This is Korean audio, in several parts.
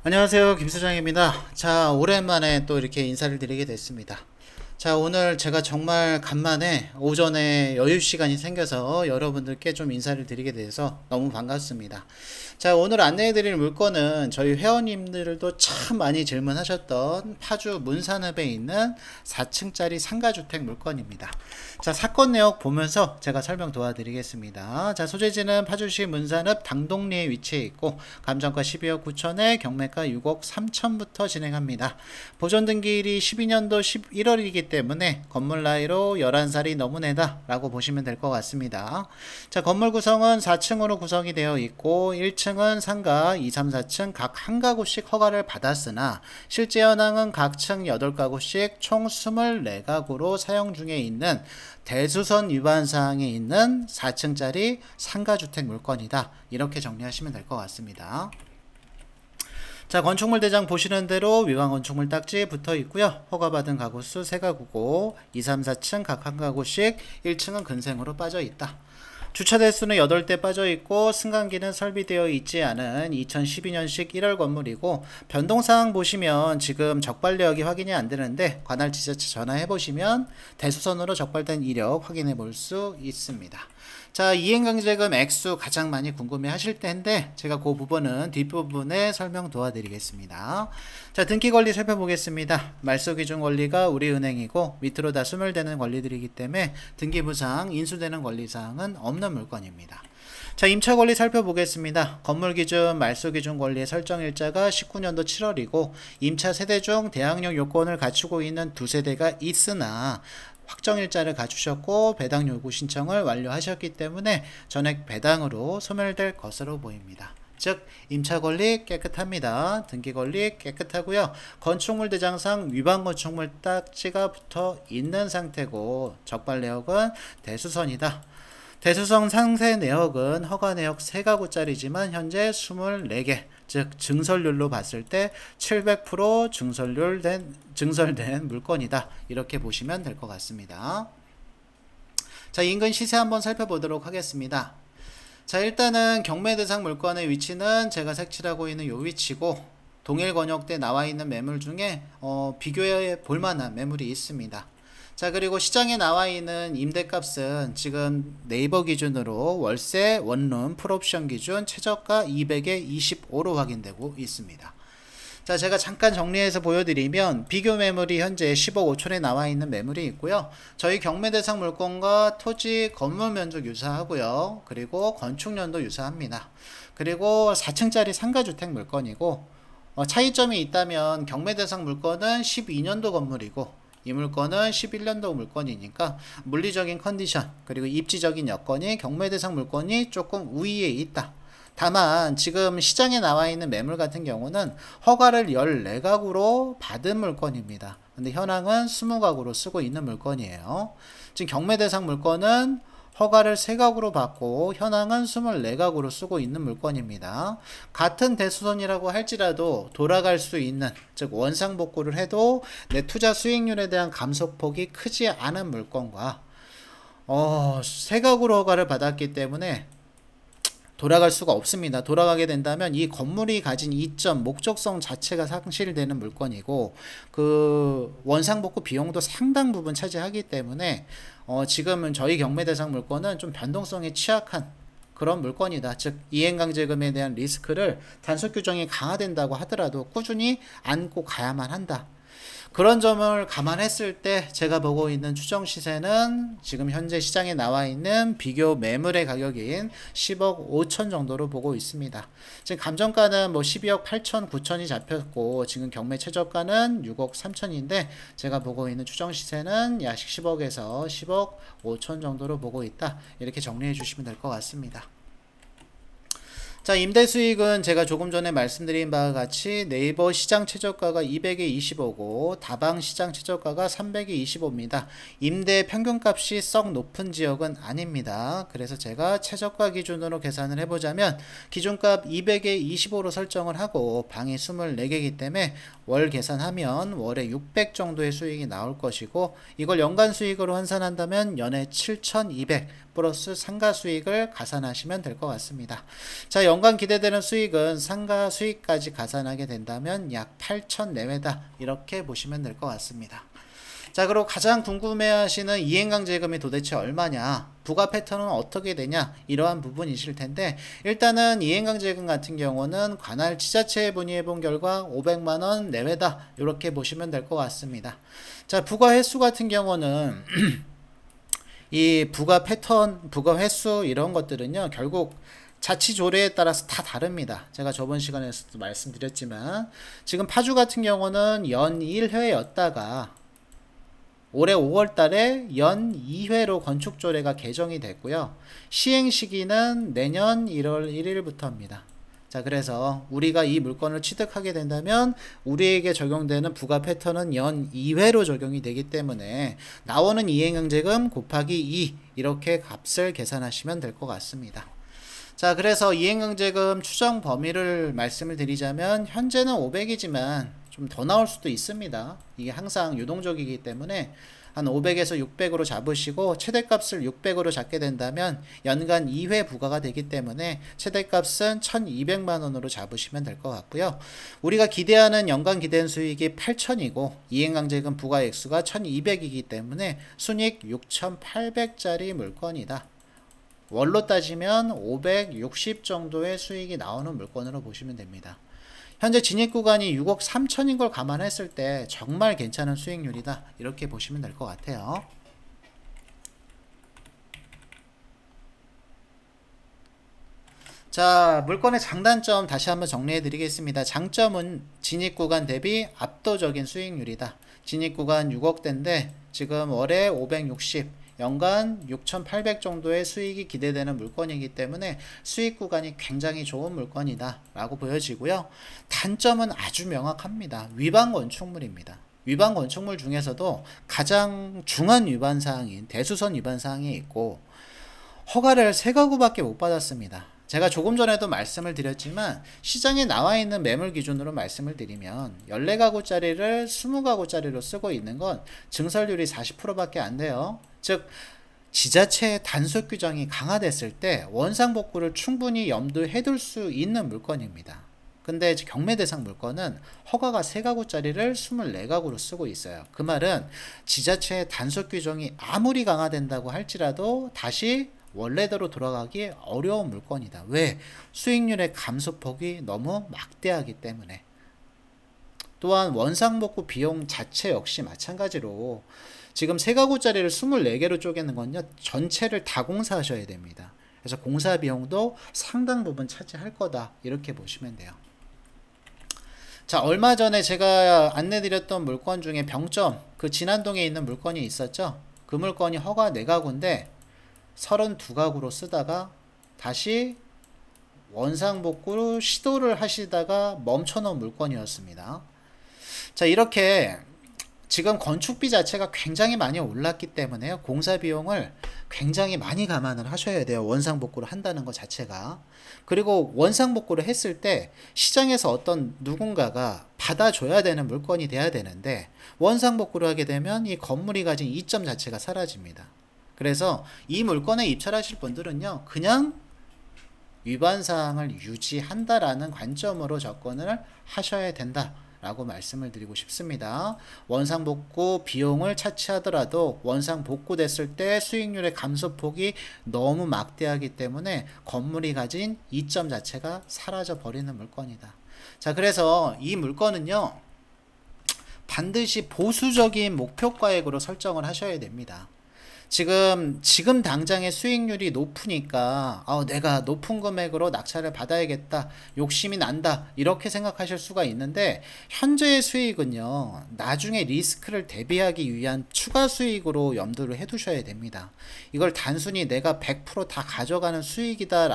안녕하세요, 김수장입니다. 자, 오랜만에 또 이렇게 인사를 드리게 됐습니다. 자, 오늘 제가 정말 간만에 오전에 여유 시간이 생겨서 여러분들께 좀 인사를 드리게 돼서 너무 반갑습니다. 자, 오늘 안내해 드릴 물건은 저희 회원님들도 참 많이 질문하셨던 파주 문산읍에 있는 4층짜리 상가주택 물건입니다. 자, 사건 내역 보면서 제가 설명 도와드리겠습니다. 자, 소재지는 파주시 문산읍 당동리에 위치해 있고 감정가 12억 9천에 경매가 6억 3천부터 진행합니다. 보존 등기일이 12년도 11월이기 때문에 건물 나이로 11살이 넘은 애다 라고 보시면 될 것 같습니다. 자, 건물 구성은 4층으로 구성이 되어 있고 1층은 상가, 2, 3, 4층 각 한 가구씩 허가를 받았으나 실제 현황은 각 층 8가구씩 총 24가구로 사용 중에 있는 대수선 위반 사항에 있는 4층짜리 상가주택 물건이다. 이렇게 정리하시면 될 것 같습니다. 자, 건축물 대장 보시는 대로 위반 건축물 딱지 붙어 있고요. 허가받은 가구수 3가구고 2, 3, 4층 각 한 가구씩 1층은 근생으로 빠져 있다. 주차 대수는 8대 빠져 있고 승강기는 설비되어 있지 않은 2012년식 1월 건물이고 변동사항 보시면 지금 적발 내역이 확인이 안 되는데 관할 지자체 전화해 보시면 대수선으로 적발된 이력 확인해 볼 수 있습니다. 자, 이행강제금 액수 가장 많이 궁금해 하실 텐데 제가 그 부분은 뒷부분에 설명 도와드리겠습니다. 자, 등기 권리 살펴보겠습니다. 말소 기준 권리가 우리은행이고 밑으로 다 수멸되는 권리들이기 때문에 등기부상 인수되는 권리사항은 없는 물건입니다. 자, 임차 권리 살펴보겠습니다. 건물 기준, 말소 기준 권리의 설정 일자가 19년도 7월이고 임차 세대 중 대항력 요건을 갖추고 있는 두 세대가 있으나 확정일자를 갖추셨고 배당 요구 신청을 완료하셨기 때문에 전액 배당으로 소멸될 것으로 보입니다. 즉 임차권리 깨끗합니다. 등기권리 깨끗하고요. 건축물 대장상 위반 건축물 딱지가 붙어 있는 상태고 적발 내역은 대수선이다. 대수성 상세 내역은 허가 내역 3가구짜리지만 현재 24개, 즉 증설률로 봤을 때 700% 증설된 물건이다. 이렇게 보시면 될 것 같습니다. 자, 인근 시세 한번 살펴보도록 하겠습니다. 자, 일단은 경매 대상 물건의 위치는 제가 색칠하고 있는 요 위치고 동일 권역대 나와 있는 매물 중에 비교해 볼 만한 매물이 있습니다. 자, 그리고 시장에 나와 있는 임대값은 지금 네이버 기준으로 월세 원룸 풀옵션 기준 최저가 200에 25로 확인되고 있습니다. 자, 제가 잠깐 정리해서 보여드리면 비교 매물이 현재 10억 5천에 나와 있는 매물이 있고요. 저희 경매 대상 물건과 토지 건물 면적 유사하고요. 그리고 건축년도 유사합니다. 그리고 4층짜리 상가주택 물건이고 차이점이 있다면 경매 대상 물건은 12년도 건물이고 이 물건은 11년도 물건이니까 물리적인 컨디션 그리고 입지적인 여건이 경매 대상 물건이 조금 우위에 있다. 다만 지금 시장에 나와 있는 매물 같은 경우는 허가를 14가구로 받은 물건입니다. 근데 현황은 20가구로 쓰고 있는 물건이에요. 지금 경매 대상 물건은 허가를 3가구로 받고 현황은 24가구로 쓰고 있는 물건입니다. 같은 대수선이라고 할지라도 돌아갈 수 있는, 즉 원상복구를 해도 내 투자 수익률에 대한 감소폭이 크지 않은 물건과 3가구로 허가를 받았기 때문에 돌아갈 수가 없습니다. 돌아가게 된다면 이 건물이 가진 이점, 목적성 자체가 상실되는 물건이고 그 원상복구 비용도 상당 부분 차지하기 때문에 지금은 저희 경매 대상 물건은 좀 변동성에 취약한 그런 물건이다. 즉 이행강제금에 대한 리스크를 단속 규정이 강화된다고 하더라도 꾸준히 안고 가야만 한다. 그런 점을 감안했을 때 제가 보고 있는 추정 시세는 지금 현재 시장에 나와 있는 비교 매물의 가격인 10억 5천 정도로 보고 있습니다. 지금 감정가는 뭐 12억 8천 9천이 잡혔고 지금 경매 최저가는 6억 3천인데 제가 보고 있는 추정 시세는 약 10억에서 10억 5천 정도로 보고 있다. 이렇게 정리해 주시면 될 것 같습니다. 자, 임대 수익은 제가 조금 전에 말씀드린 바와 같이 네이버 시장 최저가가 200에 25고 다방 시장 최저가가 300에 25입니다. 임대 평균값이 썩 높은 지역은 아닙니다. 그래서 제가 최저가 기준으로 계산을 해보자면 기준값 200에 25로 설정을 하고 방이 24개이기 때문에 월 계산하면 월에 600 정도의 수익이 나올 것이고 이걸 연간 수익으로 환산한다면 연에 7,200 플러스 상가 수익을 가산하시면 될 것 같습니다. 자, 연간 기대되는 수익은 상가 수익까지 가산하게 된다면 약 8천 내외다, 이렇게 보시면 될 것 같습니다. 자, 그리고 가장 궁금해하시는 이행강제금이 도대체 얼마냐, 부과 패턴은 어떻게 되냐, 이러한 부분이실 텐데, 일단은 이행강제금 같은 경우는 관할 지자체에 문의해 본 결과 500만원 내외다, 이렇게 보시면 될 것 같습니다. 자, 부과 횟수 같은 경우는 이 부과 패턴, 부과 횟수 이런 것들은요, 결국 자치 조례에 따라서 다 다릅니다. 제가 저번 시간에서도 말씀드렸지만, 지금 파주 같은 경우는 연 1회였다가 올해 5월 달에 연 2회로 건축조례가 개정이 됐고요. 시행 시기는 내년 1월 1일부터입니다. 자, 그래서 우리가 이 물건을 취득하게 된다면 우리에게 적용되는 부과 패턴은 연 2회로 적용이 되기 때문에 나오는 이행강제금 곱하기 2, 이렇게 값을 계산하시면 될 것 같습니다. 자, 그래서 이행강제금 추정 범위를 말씀을 드리자면, 현재는 500이지만 좀 더 나올 수도 있습니다. 이게 항상 유동적이기 때문에 한 500에서 600으로 잡으시고, 최대값을 600으로 잡게 된다면 연간 2회 부과가 되기 때문에 최대값은 1200만원으로 잡으시면 될 것 같고요. 우리가 기대하는 연간 기대한 수익이 8000이고 이행강제금 부과 액수가 1200이기 때문에 순익 6800짜리 물건이다. 월로 따지면 560 정도의 수익이 나오는 물건으로 보시면 됩니다. 현재 진입구간이 6억 3천인 걸 감안했을 때 정말 괜찮은 수익률이다, 이렇게 보시면 될 것 같아요. 자, 물건의 장단점 다시 한번 정리해 드리겠습니다. 장점은 진입구간 대비 압도적인 수익률이다. 진입구간 6억대인데 지금 월에 560, 연간 6,800 정도의 수익이 기대되는 물건이기 때문에 수익 구간이 굉장히 좋은 물건이다 라고 보여지고요. 단점은 아주 명확합니다. 위반 건축물입니다. 위반 건축물 중에서도 가장 중한 위반 사항인 대수선 위반 사항이 있고, 허가를 3가구밖에 못 받았습니다. 제가 조금 전에도 말씀을 드렸지만, 시장에 나와 있는 매물 기준으로 말씀을 드리면 14가구짜리를 20가구짜리로 쓰고 있는 건 증설률이 40%밖에 안 돼요. 즉, 지자체의 단속 규정이 강화됐을 때 원상복구를 충분히 염두에 둘 수 있는 물건입니다. 근데 경매 대상 물건은 허가가 3가구짜리를 24가구로 쓰고 있어요. 그 말은 지자체의 단속 규정이 아무리 강화된다고 할지라도 다시 원래대로 돌아가기 어려운 물건이다. 왜? 수익률의 감소폭이 너무 막대하기 때문에. 또한 원상복구 비용 자체 역시 마찬가지로 지금 3가구짜리를 24개로 쪼개는 건요, 전체를 다 공사하셔야 됩니다. 그래서 공사 비용도 상당 부분 차지할 거다, 이렇게 보시면 돼요. 자, 얼마 전에 제가 안내드렸던 물건 중에 병점, 그 진안동에 있는 물건이 있었죠. 그 물건이 허가 4가구인데 32가구로 쓰다가 다시 원상복구로 시도를 하시다가 멈춰놓은 물건이었습니다. 자, 이렇게 지금 건축비 자체가 굉장히 많이 올랐기 때문에 공사 비용을 굉장히 많이 감안을 하셔야 돼요. 원상복구를 한다는 것 자체가. 그리고 원상복구를 했을 때 시장에서 어떤 누군가가 받아줘야 되는 물건이 돼야 되는데, 원상복구를 하게 되면 이 건물이 가진 이점 자체가 사라집니다. 그래서 이 물건에 입찰하실 분들은요, 그냥 위반사항을 유지한다라는 관점으로 접근을 하셔야 된다 라고 말씀을 드리고 싶습니다. 원상복구 비용을 차치하더라도 원상복구 됐을 때 수익률의 감소폭이 너무 막대하기 때문에 건물이 가진 이점 자체가 사라져 버리는 물건이다. 자, 그래서 이 물건은요, 반드시 보수적인 목표가액으로 설정을 하셔야 됩니다. 지금 당장의 수익률이 높으니까 내가 높은 금액으로 낙찰을 받아야겠다, 욕심이 난다, 이렇게 생각하실 수가 있는데, 현재의 수익은요, 나중에 리스크를 대비하기 위한 추가 수익으로 염두를 해 두셔야 됩니다. 이걸 단순히 내가 100% 다 가져가는 수익이다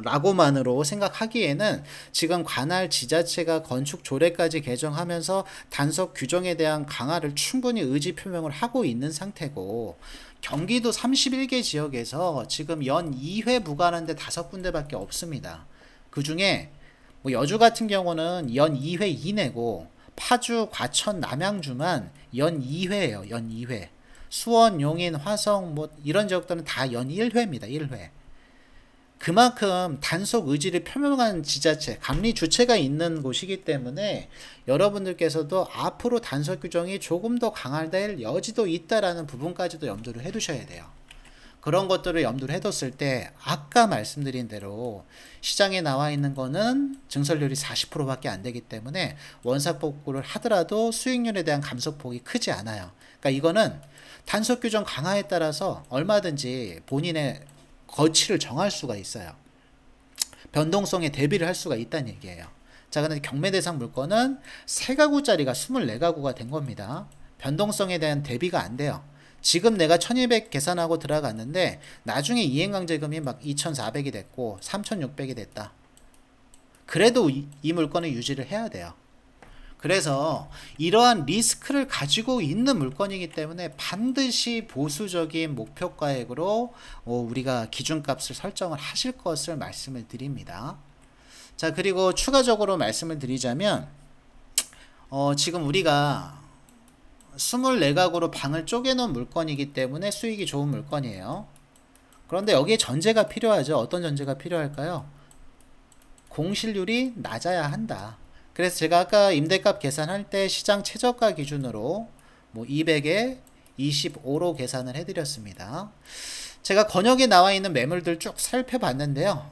라고만으로 생각하기에는 지금 관할 지자체가 건축 조례까지 개정하면서 단속 규정에 대한 강화를 충분히 의지 표명을 하고 있는 상태고, 경기도 31개 지역에서 지금 연 2회 부과하는데 5군데밖에 없습니다. 그 중에 여주 같은 경우는 연 2회 이내고, 파주, 과천, 남양주만 연 2회예요. 연 2회. 수원, 용인, 화성 뭐 이런 지역들은 다 연 1회입니다. 1회. 그만큼 단속 의지를 표명한 지자체, 감리 주체가 있는 곳이기 때문에 여러분들께서도 앞으로 단속 규정이 조금 더 강화될 여지도 있다라는 부분까지도 염두를 해두셔야 돼요. 그런 것들을 염두를 해뒀을 때 아까 말씀드린 대로 시장에 나와 있는 거는 증설률이 40%밖에 안 되기 때문에 원상복구를 하더라도 수익률에 대한 감소폭이 크지 않아요. 그러니까 이거는 단속 규정 강화에 따라서 얼마든지 본인의 거치를 정할 수가 있어요. 변동성에 대비를 할 수가 있다는 얘기예요. 자, 근데 경매 대상 물건은 3가구짜리가 24가구가 된 겁니다. 변동성에 대한 대비가 안 돼요. 지금 내가 1200 계산하고 들어갔는데 나중에 이행강제금이 막 2400이 됐고 3600이 됐다. 그래도 이 물건을 유지를 해야 돼요. 그래서 이러한 리스크를 가지고 있는 물건이기 때문에 반드시 보수적인 목표가액으로 우리가 기준값을 설정을 하실 것을 말씀을 드립니다. 자, 그리고 추가적으로 말씀을 드리자면 지금 우리가 24가구로 방을 쪼개놓은 물건이기 때문에 수익이 좋은 물건이에요. 그런데 여기에 전제가 필요하죠. 어떤 전제가 필요할까요? 공실률이 낮아야 한다. 그래서 제가 아까 임대값 계산할 때 시장 최저가 기준으로 뭐 200에 25로 계산을 해드렸습니다. 제가 권역에 나와 있는 매물들 쭉 살펴봤는데요.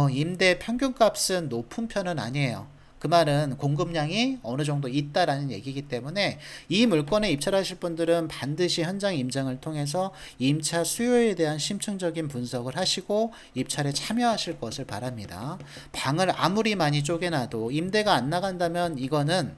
임대 평균값은 높은 편은 아니에요. 그 말은 공급량이 어느 정도 있다라는 얘기이기 때문에 이 물건에 입찰하실 분들은 반드시 현장 임장을 통해서 임차 수요에 대한 심층적인 분석을 하시고 입찰에 참여하실 것을 바랍니다. 방을 아무리 많이 쪼개놔도 임대가 안 나간다면 이거는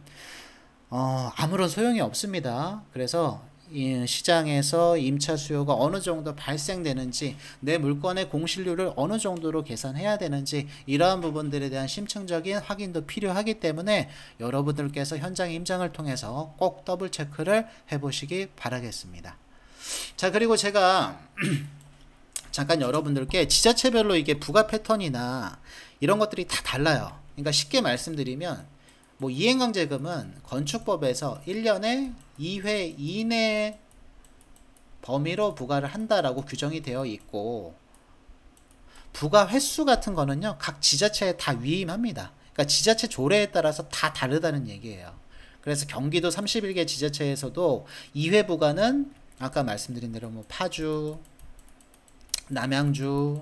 아무런 소용이 없습니다. 그래서 이 시장에서 임차 수요가 어느 정도 발생되는지, 내 물건의 공실률을 어느 정도로 계산해야 되는지, 이러한 부분들에 대한 심층적인 확인도 필요하기 때문에 여러분들께서 현장 임장을 통해서 꼭 더블 체크를 해보시기 바라겠습니다. 자, 그리고 제가 잠깐 여러분들께 지자체별로 이게 부과 패턴이나 이런 것들이 다 달라요. 그러니까 쉽게 말씀드리면 뭐 이행강제금은 건축법에서 1년에 2회 이내 범위로 부과를 한다라고 규정이 되어 있고, 부과 횟수 같은 거는요 각 지자체에 다 위임합니다. 그러니까 지자체 조례에 따라서 다 다르다는 얘기예요. 그래서 경기도 31개 지자체에서도 2회 부과는 아까 말씀드린 대로 뭐 파주, 남양주,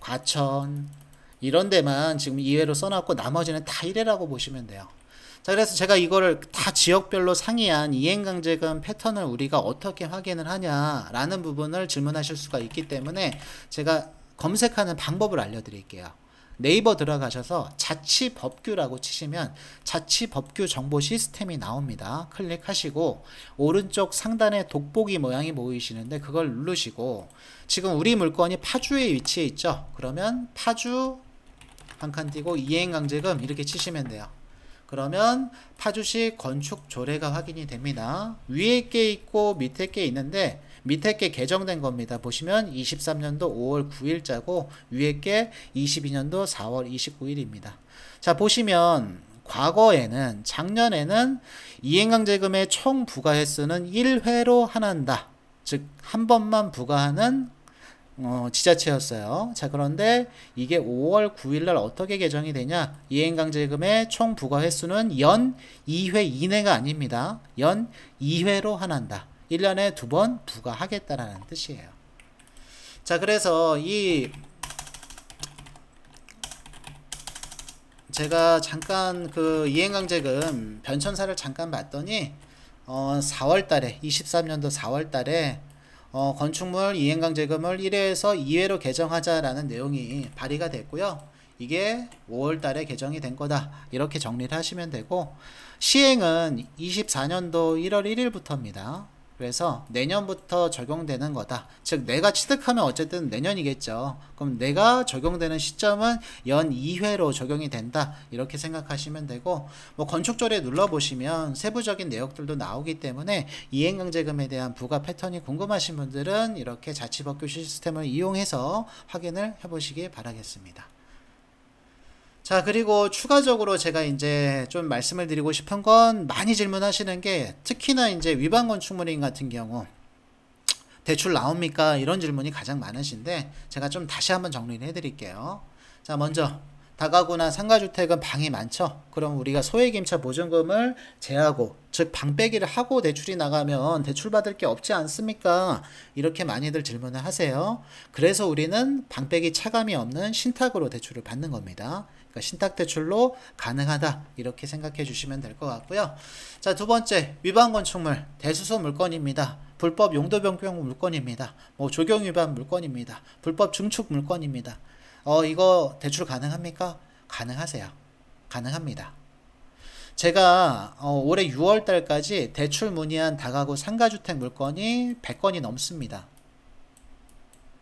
과천 이런 데만 지금 2회로 써놨고 나머지는 다 1회라고 보시면 돼요. 자, 그래서 제가 이거를 다 지역별로 상이한 이행강제금 패턴을 우리가 어떻게 확인을 하냐라는 부분을 질문하실 수가 있기 때문에 제가 검색하는 방법을 알려드릴게요. 네이버 들어가셔서 자치법규라고 치시면 자치법규 정보 시스템이 나옵니다. 클릭하시고 오른쪽 상단에 돋보기 모양이 보이시는데 그걸 누르시고, 지금 우리 물건이 파주에 위치해 있죠. 그러면 파주 한 칸 띄고 이행강제금 이렇게 치시면 돼요. 그러면 파주시 건축 조례가 확인이 됩니다. 위에 게 있고 밑에 게 있는데 밑에 게 개정된 겁니다. 보시면 23년도 5월 9일자고 위에 게 22년도 4월 29일입니다. 자, 보시면 과거에는 작년에는 이행강제금의 총 부과 횟수는 1회로 한한다. 즉 한 번만 부과하는 지자체였어요. 자, 그런데 이게 5월 9일날 어떻게 개정이 되냐? 이행강제금의 총 부과 횟수는 연 2회 이내가 아닙니다. 연 2회로 한한다. 1년에 2번 부과하겠다라는 뜻이에요. 자, 그래서 제가 잠깐 그 이행강제금 변천사를 잠깐 봤더니 4월달에 23년도 4월달에 건축물 이행강제금을 1회에서 2회로 개정하자라는 내용이 발의가 됐고요. 이게 5월달에 개정이 된 거다. 이렇게 정리를 하시면 되고, 시행은 24년도 1월 1일부터입니다. 그래서 내년부터 적용되는 거다. 즉 내가 취득하면 어쨌든 내년이겠죠. 그럼 내가 적용되는 시점은 연 2회로 적용이 된다. 이렇게 생각하시면 되고, 뭐 건축조례 눌러보시면 세부적인 내역들도 나오기 때문에 이행강제금에 대한 부과 패턴이 궁금하신 분들은 이렇게 자치법규 시스템을 이용해서 확인을 해보시기 바라겠습니다. 자, 그리고 추가적으로 제가 이제 좀 말씀을 드리고 싶은 건, 많이 질문하시는 게 특히나 이제 위반 건축물인 같은 경우 대출 나옵니까? 이런 질문이 가장 많으신데 제가 좀 다시 한번 정리를 해드릴게요. 자, 먼저 다가구나 상가주택은 방이 많죠. 그럼 우리가 소액임차 보증금을 제하고, 즉 방빼기를 하고 대출이 나가면 대출 받을 게 없지 않습니까? 이렇게 많이들 질문을 하세요. 그래서 우리는 방빼기 차감이 없는 신탁으로 대출을 받는 겁니다. 그러니까 신탁 대출로 가능하다, 이렇게 생각해 주시면 될 것 같고요. 자, 두 번째, 위반 건축물 대수소 물건입니다. 불법 용도 변경 물건입니다. 뭐 조경 위반 물건입니다. 불법 증축 물건입니다. 이거 대출 가능합니까? 가능하세요. 가능합니다. 제가 올해 6월 달까지 대출 문의한 다가구 상가주택 물건이 100건이 넘습니다.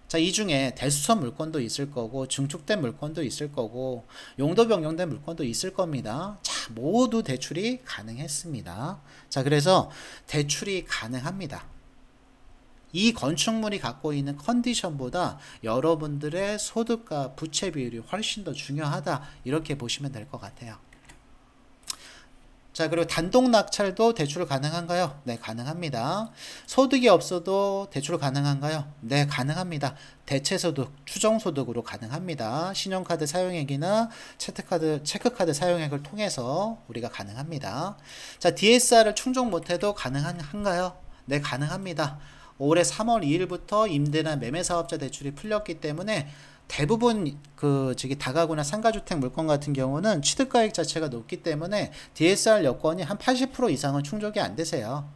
자, 이 중에 대수소 물건도 있을 거고, 증축된 물건도 있을 거고, 용도 변경된 물건도 있을 겁니다. 자, 모두 대출이 가능했습니다. 자, 그래서 대출이 가능합니다. 이 건축물이 갖고 있는 컨디션보다 여러분들의 소득과 부채 비율이 훨씬 더 중요하다, 이렇게 보시면 될 것 같아요. 자, 그리고 단독 낙찰도 대출 가능한가요? 네, 가능합니다. 소득이 없어도 대출 가능한가요? 네, 가능합니다. 대체소득, 추정소득으로 가능합니다. 신용카드 사용액이나 체크카드 사용액을 통해서 우리가 가능합니다. 자, DSR을 충족 못해도 가능한가요? 네, 가능합니다. 올해 3월 2일부터 임대나 매매사업자 대출이 풀렸기 때문에 대부분 다가구나 상가주택 물건 같은 경우는 취득가액 자체가 높기 때문에 DSR 여건이 한 80% 이상은 충족이 안 되세요.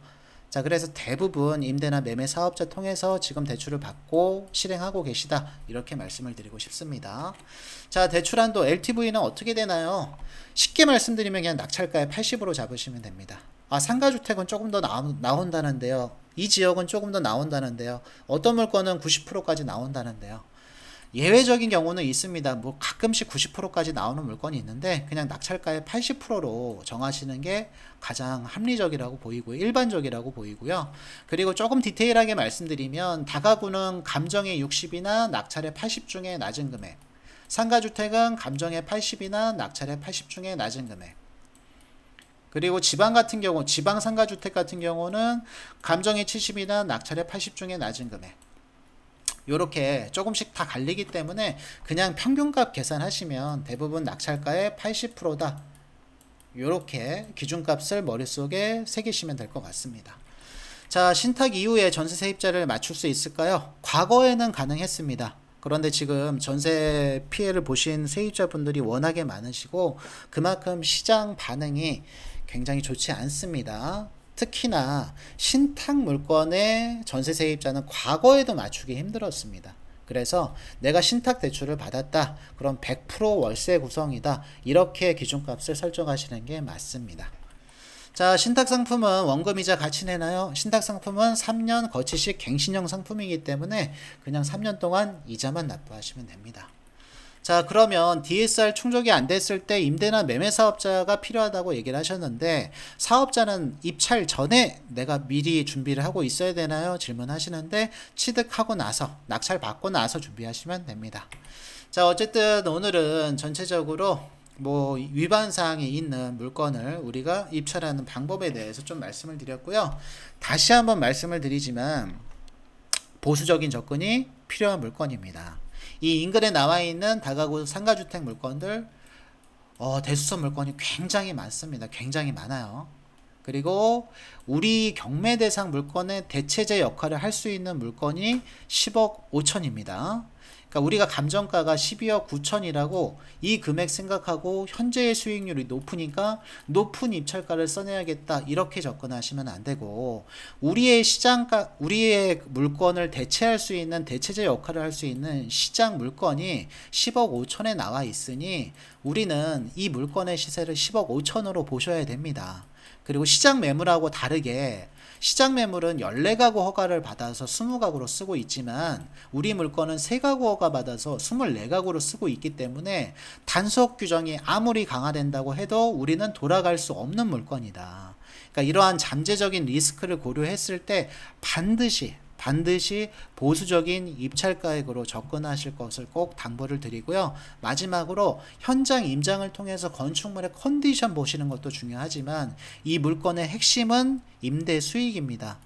자, 그래서 대부분 임대나 매매 사업자 통해서 지금 대출을 받고 실행하고 계시다, 이렇게 말씀을 드리고 싶습니다. 자, 대출한도 LTV는 어떻게 되나요? 쉽게 말씀드리면 그냥 낙찰가의 80으로 잡으시면 됩니다. 아, 상가주택은 조금 더 나온다는데요. 이 지역은 조금 더 나온다는데요. 어떤 물건은 90%까지 나온다는데요. 예외적인 경우는 있습니다. 뭐 가끔씩 90%까지 나오는 물건이 있는데 그냥 낙찰가의 80%로 정하시는 게 가장 합리적이라고 보이고요. 일반적이라고 보이고요. 그리고 조금 디테일하게 말씀드리면 다가구는 감정의 60이나 낙찰의 80 중에 낮은 금액, 상가주택은 감정의 80이나 낙찰의 80 중에 낮은 금액, 그리고 지방 같은 경우, 지방 상가주택 같은 경우는 감정의 70이나 낙찰의 80 중에 낮은 금액, 요렇게 조금씩 다 갈리기 때문에 그냥 평균값 계산하시면 대부분 낙찰가의 80%다, 요렇게 기준값을 머릿속에 새기시면 될 것 같습니다. 자, 신탁 이후에 전세 세입자를 맞출 수 있을까요? 과거에는 가능했습니다. 그런데 지금 전세 피해를 보신 세입자분들이 워낙에 많으시고 그만큼 시장 반응이 굉장히 좋지 않습니다. 특히나 신탁 물건의 전세 세입자는 과거에도 맞추기 힘들었습니다. 그래서 내가 신탁 대출을 받았다, 그럼 100% 월세 구성이다, 이렇게 기준값을 설정하시는 게 맞습니다. 자, 신탁 상품은 원금이자 같이 내나요? 신탁 상품은 3년 거치식 갱신형 상품이기 때문에 그냥 3년 동안 이자만 납부하시면 됩니다. 자, 그러면 DSR 충족이 안 됐을 때 임대나 매매 사업자가 필요하다고 얘기를 하셨는데, 사업자는 입찰 전에 내가 미리 준비를 하고 있어야 되나요? 질문하시는데, 취득하고 나서, 낙찰 받고 나서 준비하시면 됩니다. 자, 어쨌든 오늘은 전체적으로 뭐 위반 사항이 있는 물건을 우리가 입찰하는 방법에 대해서 좀 말씀을 드렸고요. 다시 한번 말씀을 드리지만 보수적인 접근이 필요한 물건입니다. 이 인근에 나와 있는 다가구 상가주택 물건들, 대수소 물건이 굉장히 많습니다. 굉장히 많아요. 그리고 우리 경매 대상 물건의 대체제 역할을 할 수 있는 물건이 10억 5천입니다. 그러니까 우리가 감정가가 12억 9천이라고 이 금액 생각하고 현재의 수익률이 높으니까 높은 입찰가를 써내야겠다, 이렇게 접근하시면 안 되고, 우리의 시장가, 우리의 물건을 대체할 수 있는 대체제 역할을 할 수 있는 시장 물건이 10억 5천에 나와 있으니 우리는 이 물건의 시세를 10억 5천으로 보셔야 됩니다. 그리고 시장 매물하고 다르게 시장 매물은 14가구 허가를 받아서 20가구로 쓰고 있지만 우리 물건은 3가구 허가 받아서 24가구로 쓰고 있기 때문에 단속 규정이 아무리 강화된다고 해도 우리는 돌아갈 수 없는 물건이다. 그러니까 이러한 잠재적인 리스크를 고려했을 때 반드시 보수적인 입찰가액으로 접근하실 것을 꼭 당부를 드리고요. 마지막으로 현장 임장을 통해서 건축물의 컨디션 보시는 것도 중요하지만 이 물건의 핵심은 임대 수익입니다.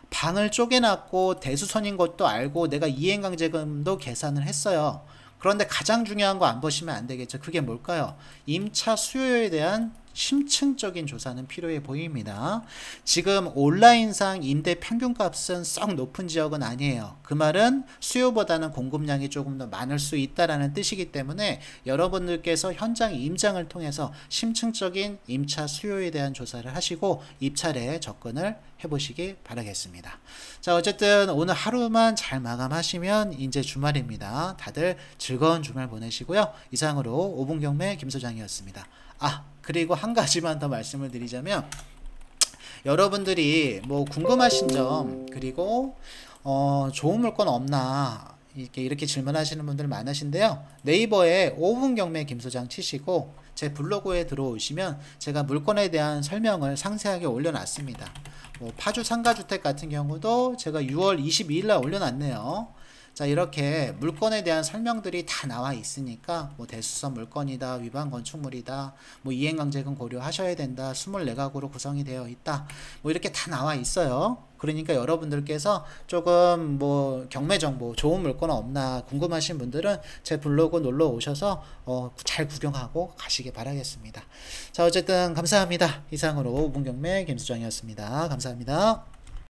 방을 쪼개놨고 대수선인 것도 알고 내가 이행강제금도 계산을 했어요. 그런데 가장 중요한 거 안 보시면 안 되겠죠. 그게 뭘까요? 임차 수요에 대한 심층적인 조사는 필요해 보입니다. 지금 온라인상 임대 평균값은 썩 높은 지역은 아니에요. 그 말은 수요보다는 공급량이 조금 더 많을 수 있다라는 뜻이기 때문에 여러분들께서 현장 임장을 통해서 심층적인 임차 수요에 대한 조사를 하시고 입찰에 접근을 해보시기 바라겠습니다. 자, 어쨌든 오늘 하루만 잘 마감하시면 이제 주말입니다. 다들 즐거운 주말 보내시고요. 이상으로 5분 경매 김 소장이었습니다. 그리고 한 가지만 더 말씀을 드리자면, 여러분들이 뭐 궁금하신 점, 그리고 좋은 물건 없나 이렇게 질문하시는 분들 많으신데요. 네이버에 5분 경매 김소장 치시고 제 블로그에 들어오시면 제가 물건에 대한 설명을 상세하게 올려놨습니다. 뭐 파주 상가주택 같은 경우도 제가 6월 22일 날 올려놨네요. 자, 이렇게 물건에 대한 설명들이 다 나와 있으니까 뭐 대수선 물건이다, 위반 건축물이다, 뭐 이행강제금 고려하셔야 된다, 24가구로 구성이 되어 있다, 뭐 이렇게 다 나와 있어요. 그러니까 여러분들께서 조금 뭐 경매 정보, 좋은 물건 없나 궁금하신 분들은 제 블로그 놀러 오셔서 잘 구경하고 가시기 바라겠습니다. 자, 어쨌든 감사합니다. 이상으로 5분 경매 김수정이었습니다. 감사합니다.